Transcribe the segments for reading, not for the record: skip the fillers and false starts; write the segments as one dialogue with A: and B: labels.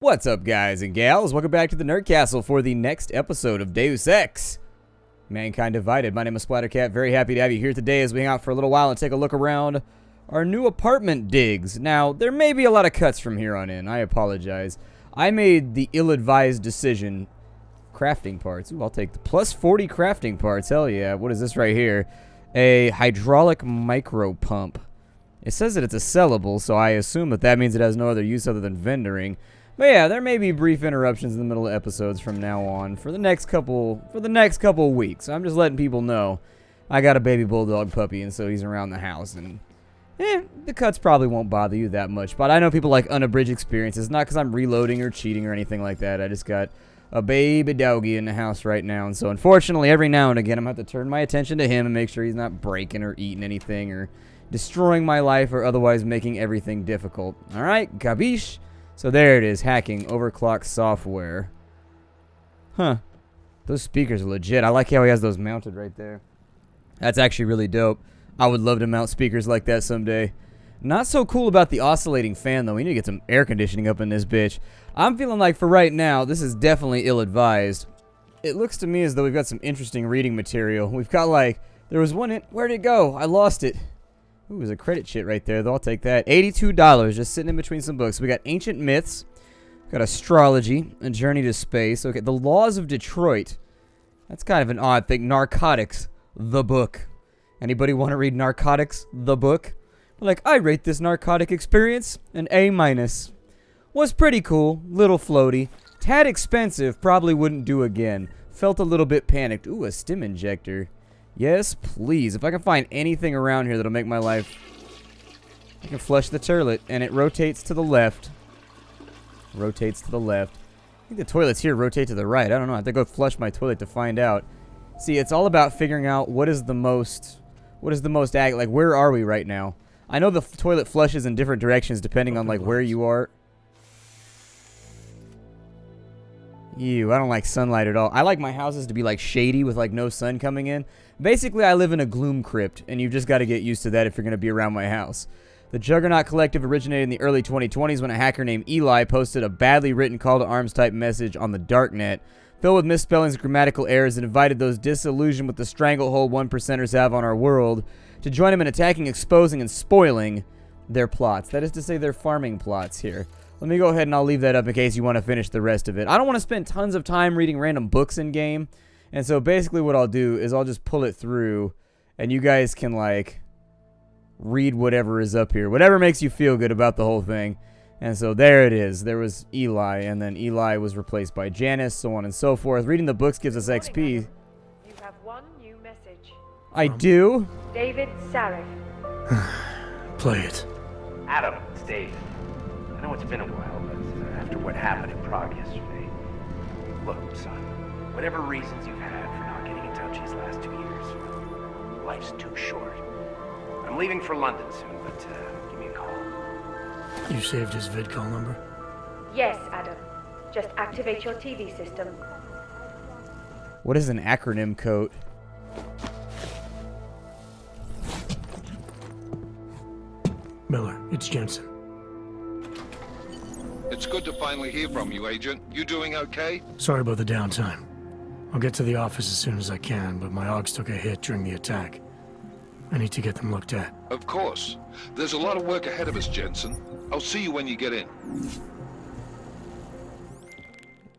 A: What's up, guys and gals? Welcome back to the Nerd Castle for the next episode of Deus Ex. Mankind Divided. My name is Splattercat. Very happy to have you here today as we hang out for a little while and take a look around our new apartment digs. Now, there may be a lot of cuts from here on in. I apologize. I made the ill-advised decision. Crafting parts. Ooh, I'll take the plus 40 crafting parts. Hell yeah. What is this right here? A hydraulic micro pump. It says that it's a sellable, so I assume that that means it has no other use other than vendoring. But yeah, there may be brief interruptions in the middle of episodes from now on for the next couple weeks. I'm just letting people know I got a baby bulldog puppy, and so he's around the house, and the cuts probably won't bother you that much. But I know people like unabridged experiences, not because I'm reloading or cheating or anything like that. I just got a baby doggy in the house right now, and so unfortunately, every now and again, I'm going to have to turn my attention to him and make sure he's not breaking or eating anything or destroying my life or otherwise making everything difficult. Alright, gabish? So there it is, hacking overclock software. Huh. Those speakers are legit. I like how he has those mounted right there. That's actually really dope. I would love to mount speakers like that someday. Not so cool about the oscillating fan, though. We need to get some air conditioning up in this bitch. I'm feeling like for right now, this is definitely ill-advised. It looks to me as though we've got some interesting reading material. We've got like, there was one in, where'd it go? I lost it. Ooh, there's a credit shit right there, though. I'll take that. $82, just sitting in between some books. We got Ancient Myths, got Astrology, A Journey to Space. Okay, The Laws of Detroit. That's kind of an odd thing. Narcotics, the book. Anybody want to read Narcotics, the book? Like, I rate this narcotic experience an A-. Was pretty cool, little floaty. Tad expensive, probably wouldn't do again. Felt a little bit panicked. Ooh, a stim injector. Yes, please. If I can find anything around here that'll make my life... I can flush the toilet, and it rotates to the left. Rotates to the left. I think the toilets here rotate to the right. I don't know. I have to go flush my toilet to find out. See, it's all about figuring out what is the most... like, where are we right now? I know the toilet flushes in different directions depending on, like, where you are. Ew, I don't like sunlight at all. I like my houses to be, like, shady with, like, no sun coming in. Basically, I live in a Gloom Crypt, and you've just got to get used to that if you're going to be around my house. The Juggernaut Collective originated in the early 2020s when a hacker named Eli posted a badly written call to arms type message on the darknet, filled with misspellings and grammatical errors, and invited those disillusioned with the stranglehold 1%ers have on our world to join him in attacking, exposing, and spoiling their plots. That is to say, their farming plots here. Let me go ahead and I'll leave that up in case you want to finish the rest of it. I don't want to spend tons of time reading random books in game. And so basically what I'll do is I'll just pull it through and you guys can like read whatever is up here. Whatever makes you feel good about the whole thing. And so there it is. There was Eli, and then Eli was replaced by Janice, so on and so forth. Reading the books gives us XP.
B: You have one new message.
A: I do?
B: David Sarek.
C: Play it.
D: Adam, it's David. I know it's been a while, but after what happened in Prague yesterday, look, son, whatever reasons you've had for not getting in touch these last 2 years, life's too short. I'm leaving for London soon, but give me a call.
C: You saved his vidcall number?
B: Yes, Adam. Just activate your TV system.
A: What is an acronym code?
C: Miller, it's Jensen.
E: It's good to finally hear from you, Agent. You doing okay?
C: Sorry about the downtime. I'll get to the office as soon as I can, but my Augs took a hit during the attack. I need to get them looked at.
E: Of course. There's a lot of work ahead of us, Jensen. I'll see you when you get in.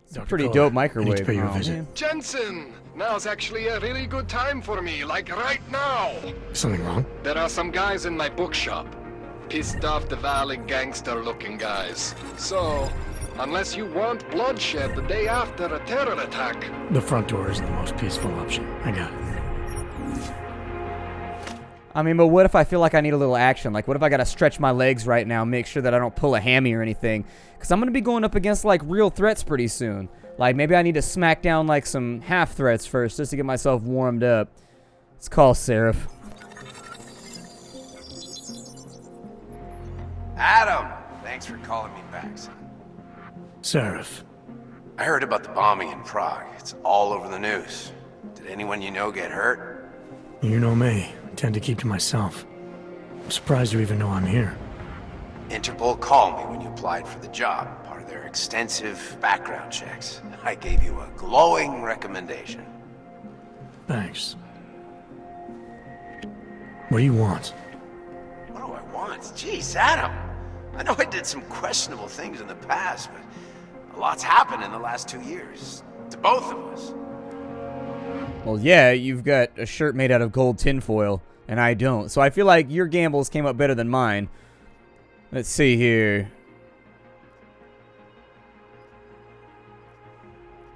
A: It's a pretty dope microwave.
C: I need to pay you a visit.
F: Jensen! Now's actually a really good time for me, like right now!
C: Something wrong?
F: There are some guys in my bookshop. Pissed off the Valley gangster-looking guys. So, unless you want bloodshed the day after a terror attack...
C: The front door isn't the most peaceful option. I got it.
A: I mean, but what if I feel like I need a little action? Like, what if I gotta stretch my legs right now, make sure that I don't pull a hammy or anything? Because I'm gonna be going up against, like, real threats pretty soon. Like, maybe I need to smack down, like, some half threats first just to get myself warmed up. Let's call Seraph.
D: Adam! Thanks for calling me back, son.
C: Seraph.
D: I heard about the bombing in Prague. It's all over the news. Did anyone you know get hurt?
C: You know me. I tend to keep to myself. I'm surprised you even know I'm here.
D: Interpol called me when you applied for the job. Part of their extensive background checks. I gave you a glowing recommendation.
C: Thanks. What do you want?
D: What do I want? Jeez, Adam. I know I did some questionable things in the past, but a lot's happened in the last 2 years. To both of us.
A: Well, yeah, you've got a shirt made out of gold tinfoil, and I don't. So I feel like your gambles came up better than mine. Let's see here.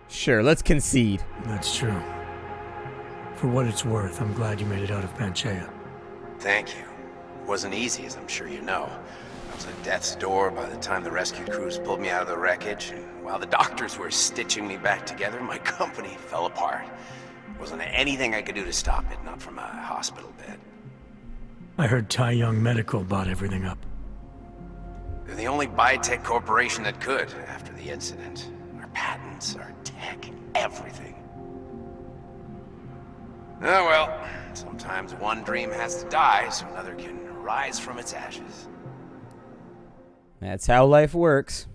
A: Sure, let's concede.
C: That's true. For what it's worth, I'm glad you made it out of Panchaea.
D: Thank you. It wasn't easy, as I'm sure you know. I was at death's door by the time the rescue crews pulled me out of the wreckage, and while the doctors were stitching me back together, my company fell apart. There wasn't anything I could do to stop it, not from a hospital bed.
C: I heard Tai Young Medical bought everything up.
D: They're the only biotech corporation that could after the incident. Our patents, our tech, everything. Oh well, sometimes one dream has to die so another can rise from its ashes.
A: That's how life works.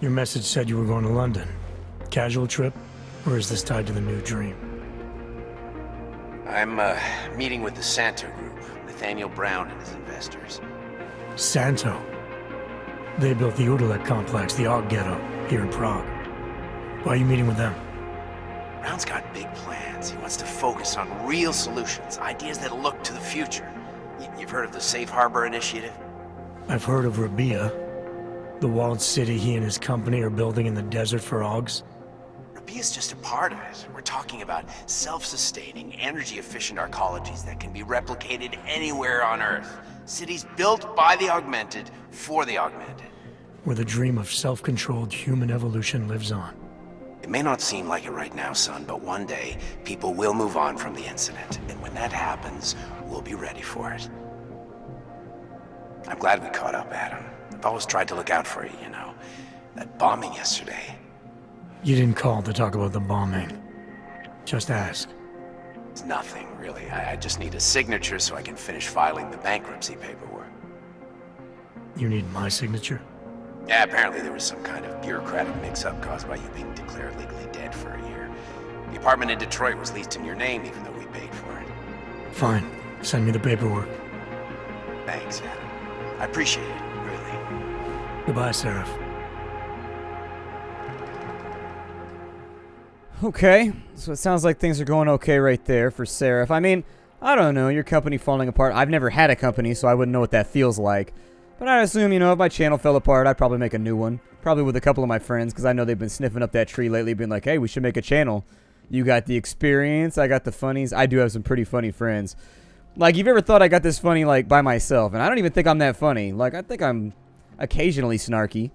C: Your message said you were going to London. Casual trip? Or is this tied to the new dream?
D: I'm meeting with the Santo Group, Nathaniel Brown and his investors.
C: Santo? They built the Udalek complex, the Og Ghetto, here in Prague. Why are you meeting with them?
D: Brown's got big plans. He wants to focus on real solutions, ideas that look to the future. You've heard of the Safe Harbor Initiative?
C: I've heard of Rabia, the walled city he and his company are building in the desert for Ogs.
D: Rabia's just a part of it. We're talking about self-sustaining, energy-efficient arcologies that can be replicated anywhere on Earth. Cities built by the augmented, for the augmented.
C: Where the dream of self-controlled human evolution lives on.
D: It may not seem like it right now, son, but one day, people will move on from the incident. And when that happens, we'll be ready for it. I'm glad we caught up, Adam. I've always tried to look out for you, you know. That bombing yesterday.
C: You didn't call to talk about the bombing. Just ask.
D: It's nothing, really. I just need a signature so I can finish filing the bankruptcy paperwork.
C: You need my signature?
D: Yeah, apparently there was some kind of bureaucratic mix-up caused by you being declared legally dead for a year. The apartment in Detroit was leased in your name, even though we paid for it.
C: Fine. Send me the paperwork.
D: Thanks, Adam. I appreciate it, really.
C: Goodbye, Seraph.
A: Okay, so it sounds like things are going okay right there for Seraph. I mean, I don't know, your company falling apart. I've never had a company, so I wouldn't know what that feels like. But I assume, you know, if my channel fell apart, I'd probably make a new one. Probably with a couple of my friends, because I know they've been sniffing up that tree lately, being like, hey, we should make a channel. You got the experience, I got the funnies. I do have some pretty funny friends. Like, you've ever thought I got this funny, like, by myself? And I don't even think I'm that funny. Like, I think I'm occasionally snarky.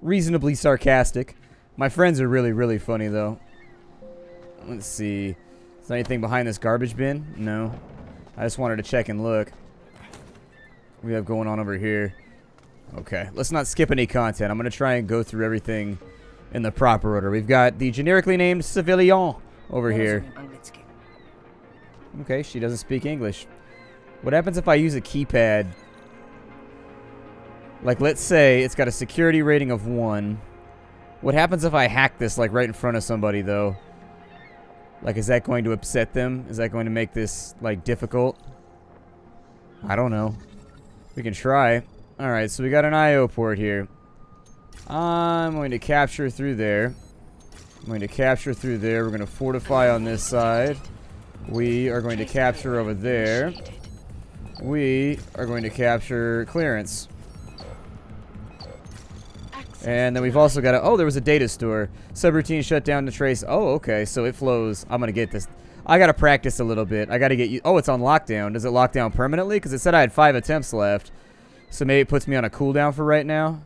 A: Reasonably sarcastic. My friends are really, really funny, though. Let's see. Is there anything behind this garbage bin? No. I just wanted to check and look. What do we have going on over here? Okay. Let's not skip any content. I'm going to try and go through everything in the proper order. We've got the generically named civilian over here. Okay, she doesn't speak English. What happens if I use a keypad? Like, let's say it's got a security rating of 1. What happens if I hack this, like, right in front of somebody, though? Like, is that going to upset them? Is that going to make this, like, difficult? I don't know. We can try. Alright, so we got an I/O port here. I'm going to capture through there. I'm going to capture through there. We're going to fortify on this side. We are going to capture over there. We are going to capture clearance. And then we've also got a... Oh, there was a data store. Subroutine shut down to trace... Oh, okay. So it flows. I'm going to get this. I got to practice a little bit. I got to get you... Oh, it's on lockdown. Does it lock down permanently? Because it said I had 5 attempts left. So maybe it puts me on a cooldown for right now.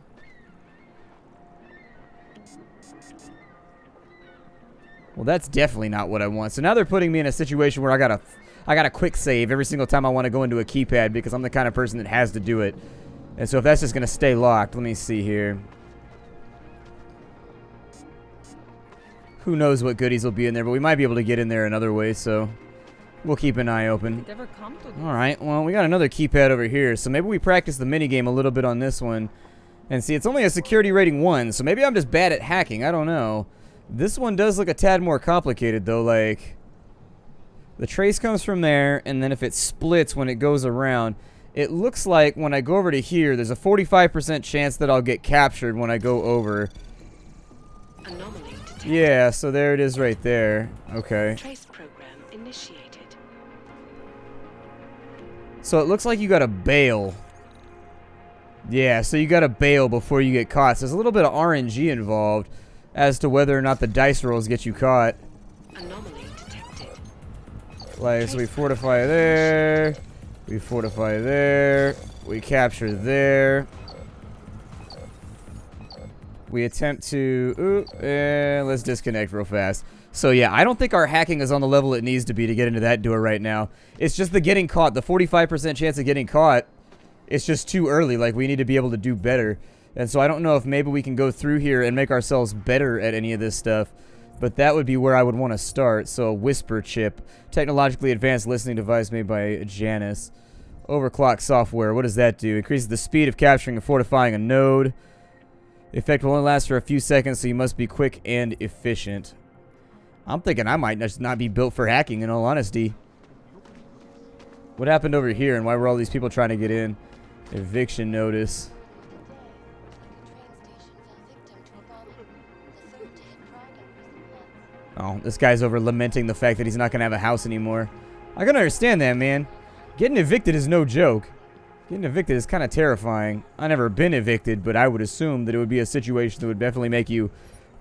A: Well, that's definitely not what I want. So now they're putting me in a situation where I got a quick save every single time I want to go into a keypad because I'm the kind of person that has to do it. And so if that's just going to stay locked, let me see here. Who knows what goodies will be in there, but we might be able to get in there another way, so we'll keep an eye open. Alright, well, we got another keypad over here, so maybe we practice the minigame a little bit on this one. And see, it's only a security rating 1, so maybe I'm just bad at hacking. I don't know. This one does look a tad more complicated, though. Like, the trace comes from there, and then if it splits when it goes around, it looks like when I go over to here, there's a 45% chance that I'll get captured when I go over.
G: Anomaly detected.
A: Yeah, so there it is right there. Okay.
G: Trace program initiated.
A: So it looks like you gotta bail. Yeah, so you gotta bail before you get caught. So there's a little bit of RNG involved as to whether or not the dice rolls get you caught.
G: Anomaly detected.
A: Like, so we fortify there. We fortify there. We capture there. We attempt to... let's disconnect real fast. So yeah, I don't think our hacking is on the level it needs to be to get into that door right now. It's just the getting caught. The 45% chance of getting caught. It's just too early. Like, we need to be able to do better. And so I don't know if maybe we can go through here and make ourselves better at any of this stuff. But that would be where I would want to start. So a whisper chip. Technologically advanced listening device made by Janus. Overclock software. What does that do? Increases the speed of capturing and fortifying a node. The effect will only last for a few seconds, so you must be quick and efficient. I'm thinking I might just not be built for hacking, in all honesty. What happened over here, and why were all these people trying to get in? Eviction notice. Oh, this guy's over lamenting the fact that he's not going to have a house anymore. I can understand that, man. Getting evicted is no joke. Getting evicted is kind of terrifying. I've never been evicted, but I would assume that it would be a situation that would definitely make you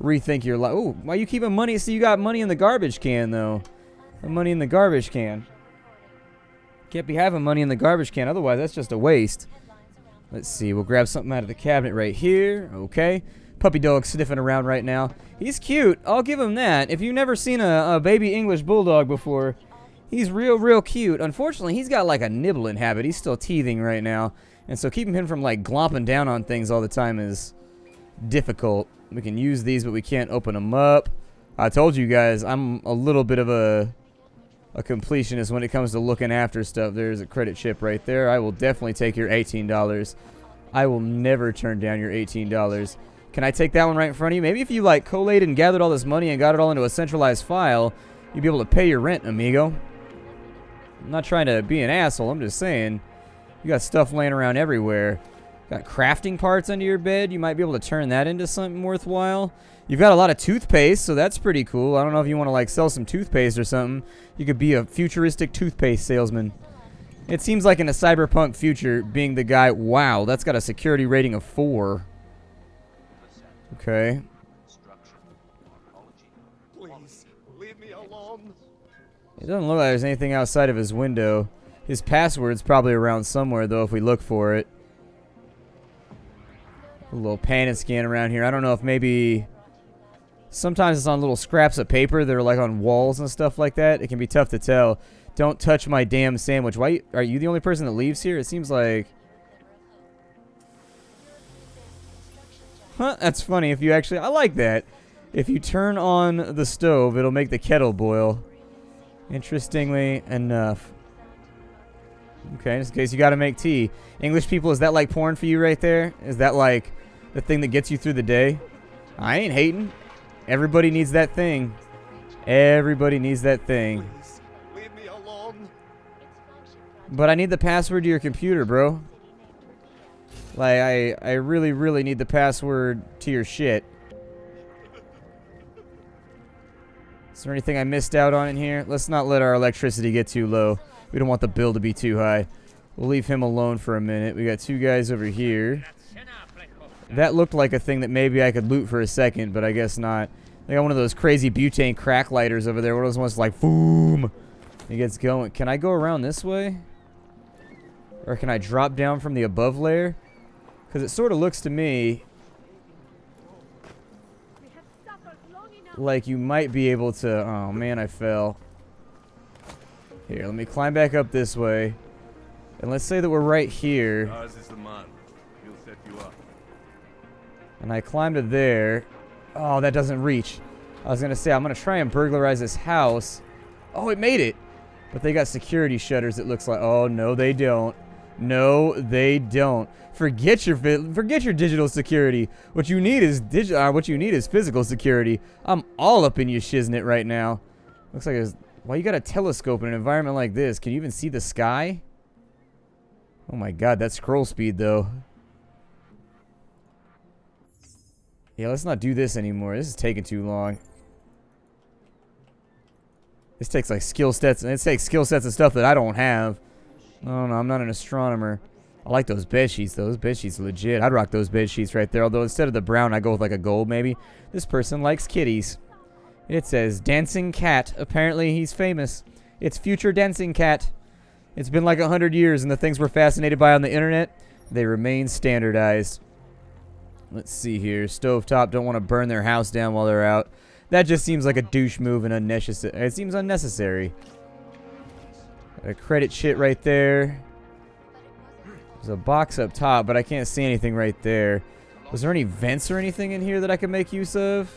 A: rethink your life. Oh, why are you keeping money? See, you got money in the garbage can, though. The money in the garbage can. Can't be having money in the garbage can, otherwise that's just a waste. Let's see, we'll grab something out of the cabinet right here. Okay. Puppy dog sniffing around right now. He's cute. I'll give him that. If you've never seen a baby English bulldog before, he's real cute. Unfortunately, he's got like a nibbling habit. He's still teething right now. And so keeping him from like glomping down on things all the time is difficult. We can use these, but we can't open them up. I told you guys, I'm a little bit of a completionist when it comes to looking after stuff. There's a credit chip right there. I will definitely take your $18. I will never turn down your $18. Can I take that one right in front of you? Maybe if you like collated and gathered all this money and got it all into a centralized file, you'd be able to pay your rent, amigo. I'm not trying to be an asshole. I'm just saying, you got stuff laying around everywhere. Got crafting parts under your bed. You might be able to turn that into something worthwhile. You've got a lot of toothpaste, so that's pretty cool. I don't know if you want to like sell some toothpaste or something. You could be a futuristic toothpaste salesman. It seems like in a cyberpunk future, being the guy, wow, that's got a security rating of 4. Okay.
F: Please, leave me alone.
A: It doesn't look like there's anything outside of his window. His password's probably around somewhere, though, if we look for it. A little pan and scan around here. I don't know if maybe... Sometimes it's on little scraps of paper that are like on walls and stuff like that. It can be tough to tell. Don't touch my damn sandwich. Why are you the only person that leaves here? It seems like... Huh, that's funny. If you actually... I like that. If you turn on the stove, it'll make the kettle boil. Interestingly enough. Okay, just in case you gotta make tea. English people, is that like porn for you right there? Is that like the thing that gets you through the day? I ain't hating. Everybody needs that thing. Everybody needs that thing.
F: Please, leave me alone.
A: But I need the password to your computer, bro. Like, I really need the password to your shit. Is there anything I missed out on in here? Let's not let our electricity get too low. We don't want the bill to be too high. We'll leave him alone for a minute. We got 2 guys over here. That looked like a thing that maybe I could loot for a second, but I guess not. They got one of those crazy butane crack lighters over there. One of those ones like, boom. It gets going. Can I go around this way? Or can I drop down from the above layer? Because it sort of looks to me like you might be able to... Oh, man, I fell. Here, let me climb back up this way. And let's say that we're right here.
H: Ours is the man. He'll set you up.
A: And I climb to there. Oh, that doesn't reach. I was going to say, I'm going to try and burglarize this house. Oh, it made it. But they got security shutters, it looks like. Oh, no, they don't. No, they don't. Forget your digital security. What you need is physical security. I'm all up in your shiznit right now. Looks like why you got a telescope in an environment like this? Can you even see the sky? Oh my god, that's scroll speed though. Yeah, let's not do this anymore. This is taking too long. This takes like skill sets, and it takes skill sets and stuff that I don't have. Oh no, I'm not an astronomer. I like those bed sheets though. Those bed sheets are legit. I'd rock those bed sheets right there. Although instead of the brown, I go with like a gold maybe. This person likes kitties. It says dancing cat. Apparently he's famous. It's future dancing cat. It's been like 100 years, and the things we're fascinated by on the internet, they remain standardized. Let's see here. Stovetop don't want to burn their house down while they're out. That just seems like a douche move and unnecessary. It seems unnecessary. A credit shit right there. There's a box up top, but I can't see anything right there. Was there any vents or anything in here that I could make use of?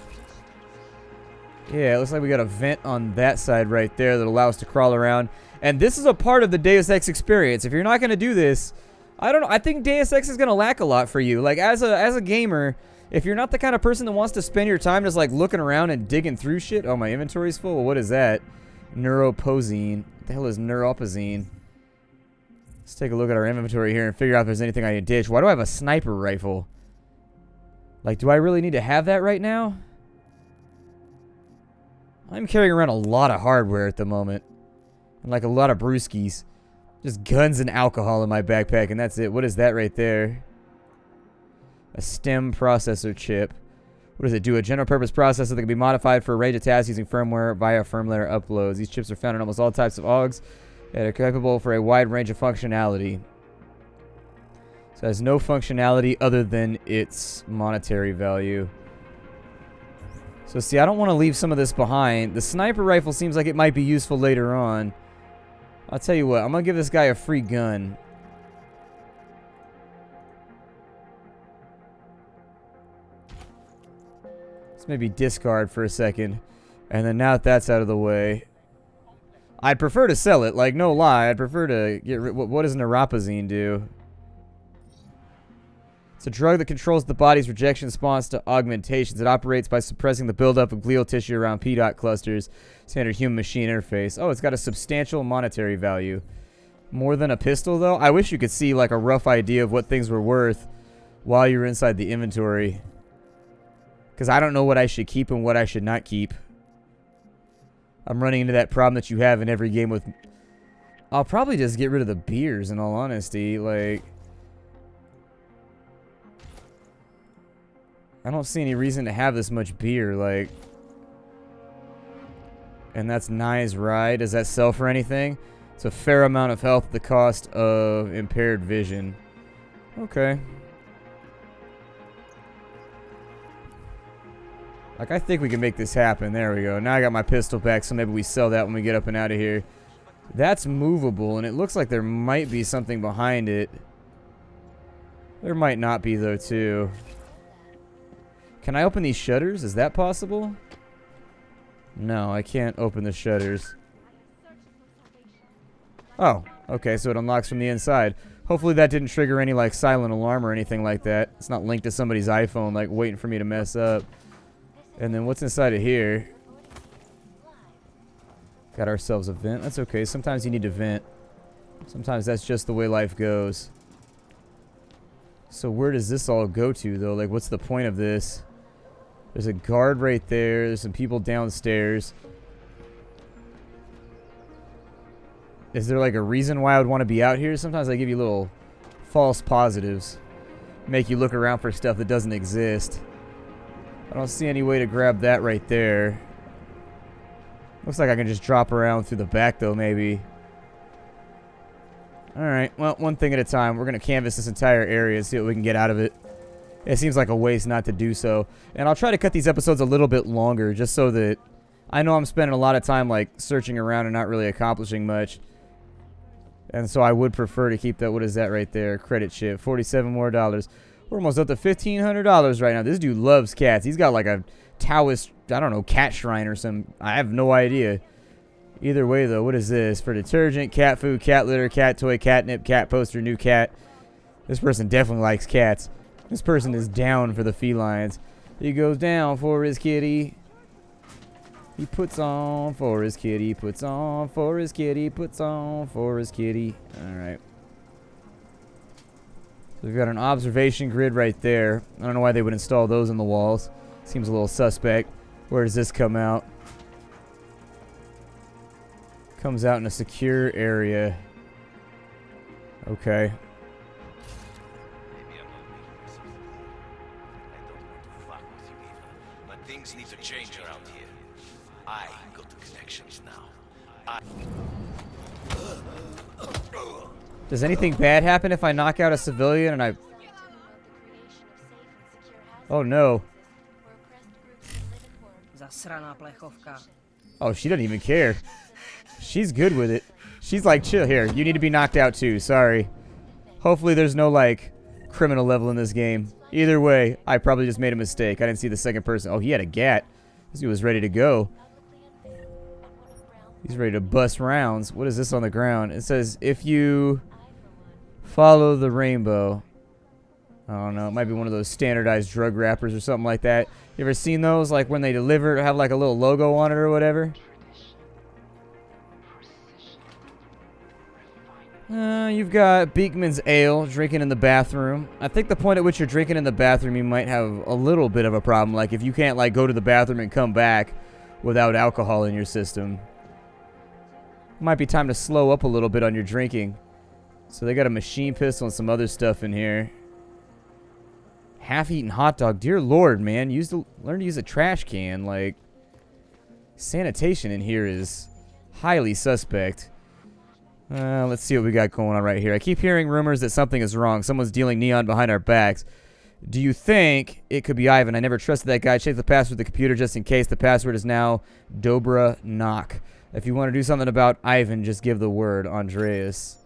A: Yeah, it looks like we got a vent on that side right there that allows us to crawl around. And this is a part of the Deus Ex experience. If you're not going to do this, I don't know. I think Deus Ex is going to lack a lot for you. Like, as a gamer, if you're not the kind of person that wants to spend your time just, like, looking around and digging through shit. Oh, my inventory's full? Well, what is that? Neuroposine. What the hell is neuropozine? Let's take a look at our inventory here and figure out if there's anything I can ditch. Why do I have a sniper rifle? Like, do I really need to have that right now? I'm carrying around a lot of hardware at the moment. And, like, a lot of brewskis. Just guns and alcohol in my backpack, and that's it. What is that right there? A STEM processor chip. What does it do? A general purpose processor that can be modified for a range of tasks using firmware via firmware uploads. These chips are found in almost all types of OGs and are capable for a wide range of functionality. So it has no functionality other than its monetary value. So see, I don't want to leave some of this behind. The sniper rifle seems like it might be useful later on. I'll tell you what, I'm going to give this guy a free gun. Let's maybe discard for a second. And then now that that's out of the way, I'd prefer to sell it. Like, no lie, I'd prefer to get rid... What does neuropozine do? It's a drug that controls the body's rejection response to augmentations. It operates by suppressing the buildup of glial tissue around P-dot clusters. Standard human-machine interface. Oh, it's got a substantial monetary value. More than a pistol, though? I wish you could see, like, a rough idea of what things were worth while you're inside the inventory. Because I don't know what I should keep and what I should not keep. I'm running into that problem that you have in every game with... I'll probably just get rid of the beers, in all honesty. Like... I don't see any reason to have this much beer, like... And that's Nye's Rye. Does that sell for anything? It's a fair amount of health at the cost of impaired vision. Okay. Like, I think we can make this happen. There we go. Now I got my pistol back, so maybe we sell that when we get up and out of here. That's movable, and it looks like there might be something behind it. There might not be, though, too. Can I open these shutters? Is that possible? No, I can't open the shutters. Oh, okay, so it unlocks from the inside. Hopefully that didn't trigger any, like, silent alarm or anything like that. It's not linked to somebody's iPhone, like, waiting for me to mess up. And then what's inside of here? Got ourselves a vent. That's okay. Sometimes you need to vent. Sometimes that's just the way life goes. So where does this all go to, though? Like, what's the point of this? There's a guard right there. There's some people downstairs. Is there, like, a reason why I would want to be out here? Sometimes I give you little false positives. Make you look around for stuff that doesn't exist. I don't see any way to grab that right there. Looks like I can just drop around through the back, though, maybe. Alright, well, one thing at a time. We're going to canvas this entire area and see what we can get out of it. It seems like a waste not to do so. And I'll try to cut these episodes a little bit longer, just so that I know I'm spending a lot of time, like, searching around and not really accomplishing much. And so I would prefer to keep that. What is that right there? Credit chip. $47 more. We're almost up to $1,500 right now. This dude loves cats. He's got like a Taoist, I don't know, cat shrine or some. I have no idea. Either way, though, what is this? For detergent, cat food, cat litter, cat toy, catnip, cat poster, new cat. This person definitely likes cats. This person is down for the felines. He goes down for his kitty. He puts on for his kitty, puts on for his kitty, puts on for his kitty. Alright. So we've got an observation grid right there. I don't know why they would install those in the walls. Seems a little suspect. Where does this come out? Comes out in a secure area. Okay.
I: Maybe I'm not making myself clear. I don't want to fuck with you either, but things need to change around here. I got the connections now.
A: Does anything bad happen if I knock out a civilian and I... Oh no. Oh, she doesn't even care. She's good with it. She's like, chill here. You need to be knocked out too. Sorry. Hopefully there's no, like, criminal level in this game. Either way, I probably just made a mistake. I didn't see the second person. Oh, he had a gat. He was ready to go. He's ready to bust rounds. What is this on the ground? It says, if you follow the rainbow. I don't know. It might be one of those standardized drug wrappers or something like that. You ever seen those? Like when they deliver, have like a little logo on it or whatever? You've got Beekman's Ale, drinking in the bathroom. I think the point at which you're drinking in the bathroom, you might have a little bit of a problem. Like if you can't like go to the bathroom and come back without alcohol in your system. Might be time to slow up a little bit on your drinking. So they got a machine pistol and some other stuff in here. Half-eaten hot dog. Dear Lord, man. Learn to use a trash can. Like, sanitation in here is highly suspect. Let's see what we got going on right here. I keep hearing rumors that something is wrong. Someone's dealing neon behind our backs. Do you think it could be Ivan? I never trusted that guy. Check the password of the computer just in case. The password is now Dobra Knock. If you want to do something about Ivan, just give the word, Andreas.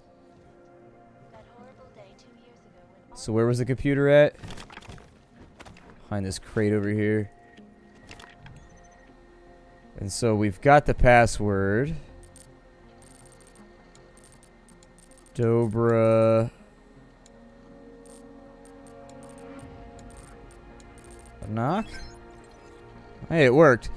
A: So where was the computer at? Behind this crate over here. And so we've got the password. Dobra. Knock? Hey, it worked.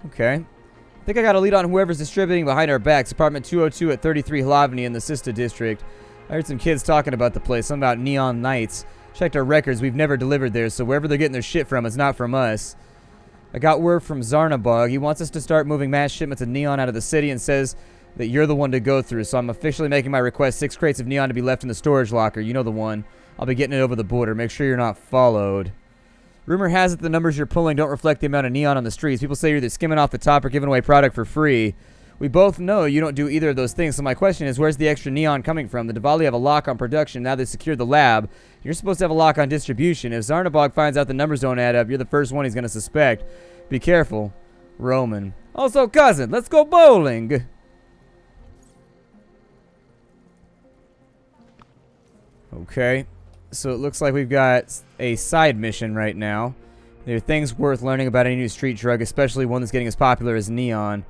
A: Okay. I think I got a lead on whoever's distributing behind our backs. Apartment 202 at 33 Hlavny in the Sista district. I heard some kids talking about the place. Something about neon nights. Checked our records. We've never delivered there, so wherever they're getting their shit from, it's not from us. I got word from Zarnabog. He wants us to start moving mass shipments of neon out of the city and says that you're the one to go through. So I'm officially making my request. 6 crates of neon to be left in the storage locker. You know the one. I'll be getting it over the border. Make sure you're not followed. Rumor has it the numbers you're pulling don't reflect the amount of neon on the streets. People say you're either skimming off the top or giving away product for free. We both know you don't do either of those things, so my question is, where's the extra neon coming from? The Diwali have a lock on production. Now they secured the lab. You're supposed to have a lock on distribution. If Zarnabog finds out the numbers don't add up, you're the first one he's going to suspect. Be careful. Roman. Also, cousin, let's go bowling. Okay. So it looks like we've got a side mission right now. There are things worth learning about any new street drug, especially one that's getting as popular as neon.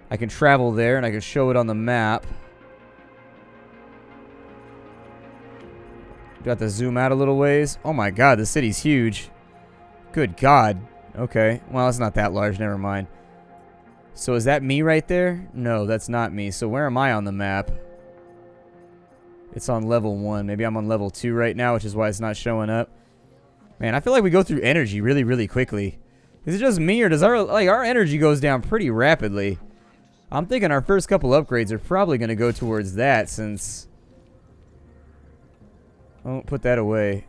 A: I can travel there, and I can show it on the map. Do I have to zoom out a little ways? Oh my god, the city's huge. Good god. Okay, well, it's not that large, never mind. So is that me right there? No, that's not me. So where am I on the map? It's on level 1. Maybe I'm on level 2 right now, which is why it's not showing up. Man, I feel like we go through energy really, really quickly. Is it just me, or does our energy goes down pretty rapidly? I'm thinking our first couple upgrades are probably going to go towards that, since... I won't put that away.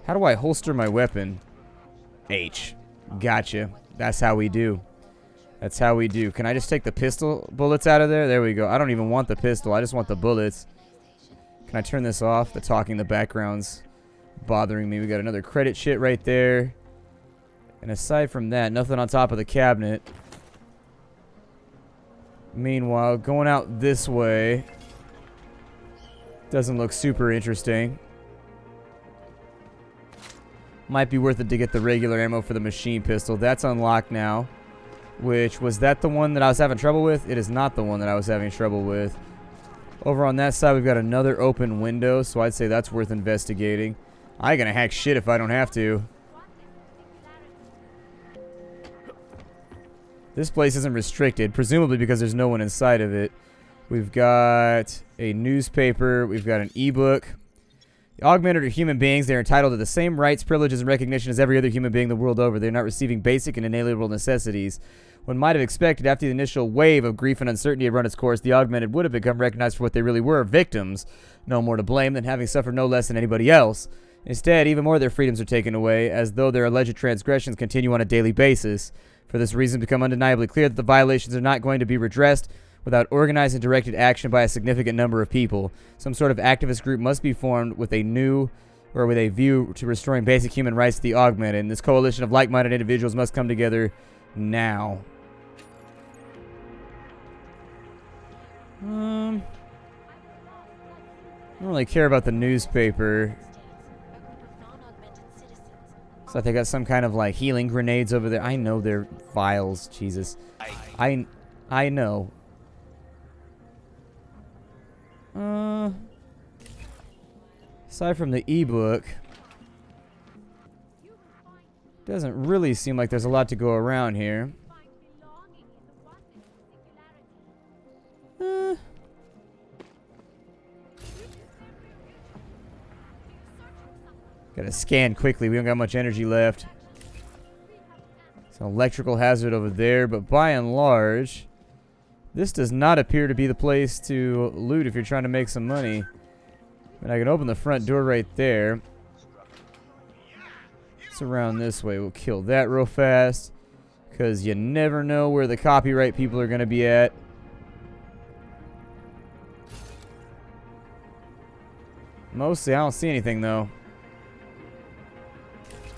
A: How do I holster my weapon? H. Gotcha. That's how we do. That's how we do. Can I just take the pistol bullets out of there? There we go. I don't even want the pistol. I just want the bullets. Can I turn this off? The talking in the background's bothering me. We got another credit shit right there. And aside from that, nothing on top of the cabinet. Meanwhile, going out this way doesn't look super interesting. Might be worth it to get the regular ammo for the machine pistol. That's unlocked now. Which, was that the one that I was having trouble with? It is not the one that I was having trouble with. Over on that side, we've got another open window, so I'd say that's worth investigating. I ain't gonna hack shit if I don't have to. This place isn't restricted, presumably because there's no one inside of it. We've got a newspaper. We've got an ebook. The augmented are human beings. They're entitled to the same rights, privileges, and recognition as every other human being the world over. They're not receiving basic and inalienable necessities. One might have expected after the initial wave of grief and uncertainty had run its course, the augmented would have become recognized for what they really were, victims. No more to blame than having suffered no less than anybody else. Instead, even more of their freedoms are taken away, as though their alleged transgressions continue on a daily basis. For this reason, it become undeniably clear that the violations are not going to be redressed without organized and directed action by a significant number of people. Some sort of activist group must be formed with a view to restoring basic human rights to the augmented, and this coalition of like-minded individuals must come together now. I don't really care about the newspaper. So they got some kind of like healing grenades over there. I know they're vials, Jesus. I know. Aside from the ebook, doesn't really seem like there's a lot to go around here. Gotta scan quickly. We don't got much energy left. It's an electrical hazard over there, but by and large, this does not appear to be the place to loot if you're trying to make some money. And I can open the front door right there. It's around this way. We'll kill that real fast, because you never know where the copyright people are going to be at. Mostly, I don't see anything, though.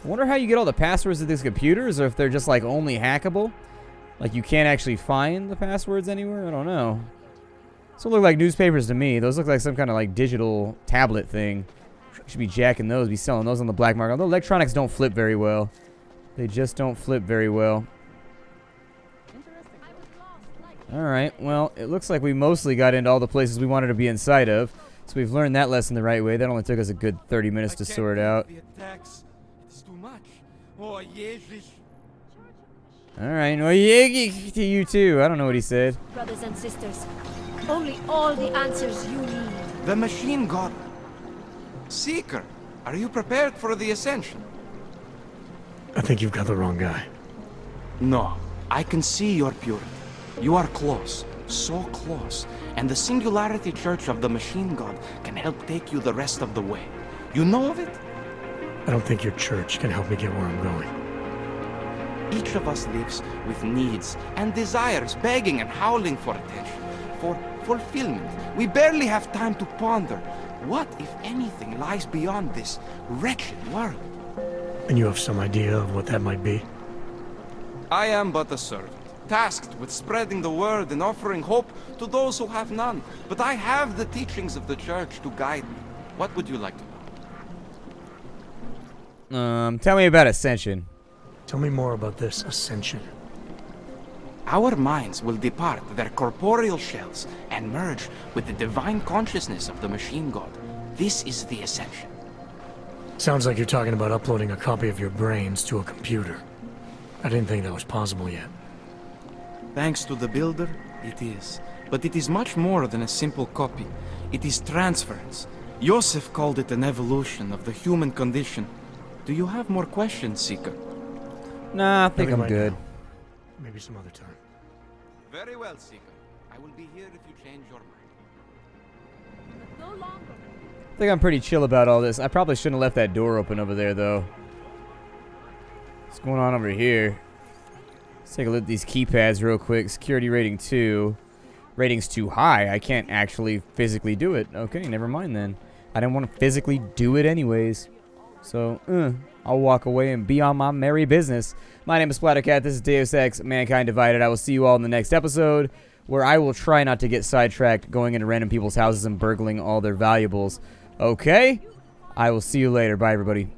A: I wonder how you get all the passwords of these computers, or if they're just, like, only hackable. Like, you can't actually find the passwords anywhere? I don't know. Those look like newspapers to me. Those look like some kind of, like, digital tablet thing. Should be jacking those, be selling those on the black market. Although electronics don't flip very well. They just don't flip very well. Alright, well, it looks like we mostly got into all the places we wanted to be inside of. So we've learned that lesson the right way. That only took us a good 30 minutes to sort out. Alright, well, yeah, to you too. I don't know what he said.
J: Brothers and sisters, only all the answers you need.
K: The machine god. Seeker, are you prepared for the ascension?
C: I think you've got the wrong guy.
K: No, I can see your purity. You are close, so close, and the Singularity Church of the Machine God can help take you the rest of the way. You know of it?
C: I don't think your church can help me get where I'm going.
K: Each of us lives with needs and desires, begging and howling for attention, for fulfillment. We barely have time to ponder. What, if anything, lies beyond this wretched world?
C: And you have some idea of what that might be?
K: I am but a servant, tasked with spreading the word and offering hope to those who have none. But I have the teachings of the church to guide me. What would you like to know?
A: Tell me about Ascension.
C: Tell me more about this ascension.
K: Our minds will depart their corporeal shells and merge with the divine consciousness of the machine god. This is the ascension.
C: Sounds like you're talking about uploading a copy of your brains to a computer. I didn't think that was possible yet.
K: Thanks to the builder, it is. But it is much more than a simple copy. It is transference. Joseph called it an evolution of the human condition. Do you have more questions, Seeker?
A: Nah, I think I'm good.
C: Now. Maybe some other time.
K: Very well, Seeker. I will be here if you change your mind.
J: No longer.
A: I think I'm pretty chill about all this. I probably shouldn't have left that door open over there, though. What's going on over here? Let's take a look at these keypads real quick. Security rating 2. Rating's too high. I can't actually physically do it. Okay, never mind then. I didn't want to physically do it anyways. So, I'll walk away and be on my merry business. My name is Splattercat. This is Deus Ex, Mankind Divided. I will see you all in the next episode, where I will try not to get sidetracked going into random people's houses and burgling all their valuables. Okay? I will see you later. Bye, everybody.